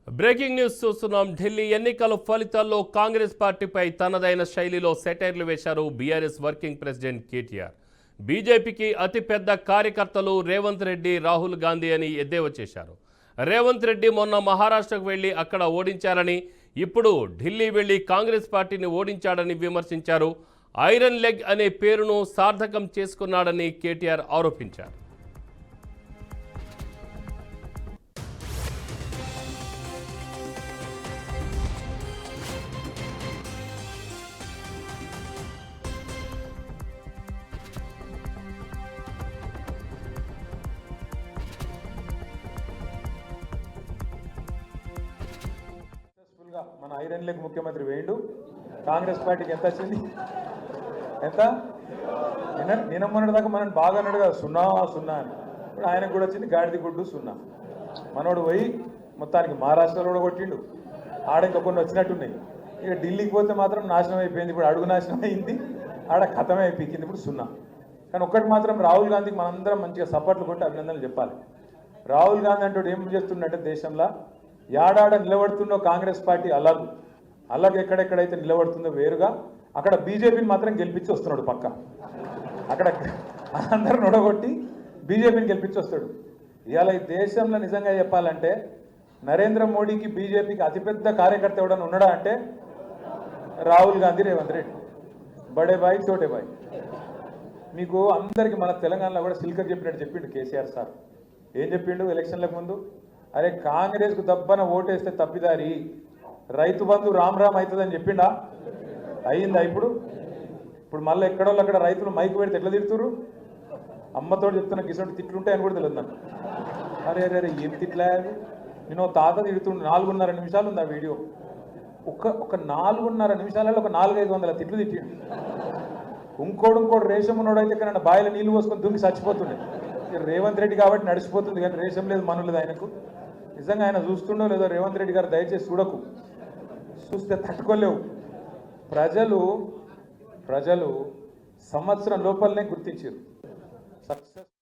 Breaking news చూస్తున్నాం. ఢిల్లీ ఎన్నికల ఫలితాల్లో కాంగ్రెస్ పార్టీపై తనదైన శైలిలో సెటైర్లు వేశారు బీఆర్ఎస్ వర్కింగ్ ప్రెసిడెంట్ కేటీఆర్. బీజేపీకి అతిపెద్ద కార్యకర్తలు రేవంత్ రెడ్డి, రాహుల్ గాంధీ అని ఎద్దేవా చేశారు. రేవంత్ రెడ్డి మొన్న మహారాష్ట్రకు వెళ్లి అక్కడ ఓడించారని, ఇప్పుడు ఢిల్లీ వెళ్లి కాంగ్రెస్ పార్టీని ఓడించాడని విమర్శించారు. ఐరన్ లెగ్ అనే పేరును సార్థకం చేసుకున్నాడని కేటీఆర్ ఆరోపించారు. మన ఐరన్ లెగ్ ముఖ్యమంత్రి వేయండు. కాంగ్రెస్ పార్టీకి ఎంత వచ్చింది? ఎంత? నిన్న మొన్నటి దాకా మనం బాగా అన్నాడు కదా, 0-0 అని. ఇప్పుడు ఆయనకు కూడా వచ్చింది గాడిది గుడ్డు 0. మనోడు పోయి మొత్తానికి మహారాష్ట్రలో కూడా కొట్టిండు. ఆడ ఇంకా కొన్ని వచ్చినట్టున్నాయి. ఇక ఢిల్లీకి పోతే మాత్రం నాశనం అయిపోయింది. ఇప్పుడు అడుగు నాశనం అయింది, ఆడ ఖతమే అయిపోయింది. ఇప్పుడు 0. కానీ ఒక్కటి మాత్రం రాహుల్ గాంధీకి మనందరం మంచిగా సపోర్ట్లు కొట్టి అభినందనలు చెప్పాలి. రాహుల్ గాంధీ అంటే ఏం చేస్తుండే దేశంలో యాడాడ నిలబడుతుందో కాంగ్రెస్ పార్టీ అలాగే ఎక్కడెక్కడైతే నిలబడుతుందో వేరుగా అక్కడ బీజేపీని మాత్రం గెలిపించి వస్తున్నాడు. పక్క అక్కడ అందరూ నొడగొట్టి బీజేపీని గెలిపించి వస్తాడు. ఇవాళ ఈ దేశంలో నిజంగా చెప్పాలంటే నరేంద్ర మోడీకి బీజేపీకి అతిపెద్ద కార్యకర్త ఎవడన్నా ఉన్నాడా అంటే రాహుల్ గాంధీ, రేవంత్ రెడ్డి. బడే బాయ్ చోటే బాయ్. మీకు అందరికీ మన తెలంగాణలో కూడా సిల్కర్ చెప్పినట్టు చెప్పిండు కేసీఆర్ సార్. ఏం చెప్పిండు ఎలక్షన్లకు ముందు? అరే కాంగ్రెస్కు దబ్బన ఓటేస్తే తప్పిదారి, రైతు బంధు రామ్ అవుతుందని చెప్పిండా? అయ్యిందా? ఇప్పుడు మళ్ళీ ఎక్కడోళ్ళు అక్కడ రైతులు మైకు పెడితే ఎట్లా తిడుతురు? అమ్మతో చెప్తున్నా గిసొంటి తిట్లుంటాయని కూడా తెలియదు నాకు. అరే అరే అరే ఏం తిట్లా? నేను తాత తిడుతుండు. 4.5 నిమిషాలు ఉంది ఆ వీడియో. ఒక 4.5 నిమిషాలలో ఒక 400-500 తిట్లు తిట్టిండు. ఇంకోడు రేషం ఉన్నోడైతే ఇక్కడ బాయిల నీళ్ళు పోసుకొని దుంగి చచ్చిపోతుండే. రేవంత్ రెడ్డి కాబట్టి నడిచిపోతుంది, కానీ రేషం లేదు, మనులేదు ఆయనకు. నిజంగా ఆయన చూస్తుండో లేదో రేవంత్ రెడ్డి గారు దయచేసి చూడకు, చూస్తే తట్టుకోలేవు. ప్రజలు సంవత్సరం లోపలనే గుర్తించారు. సక్సెస్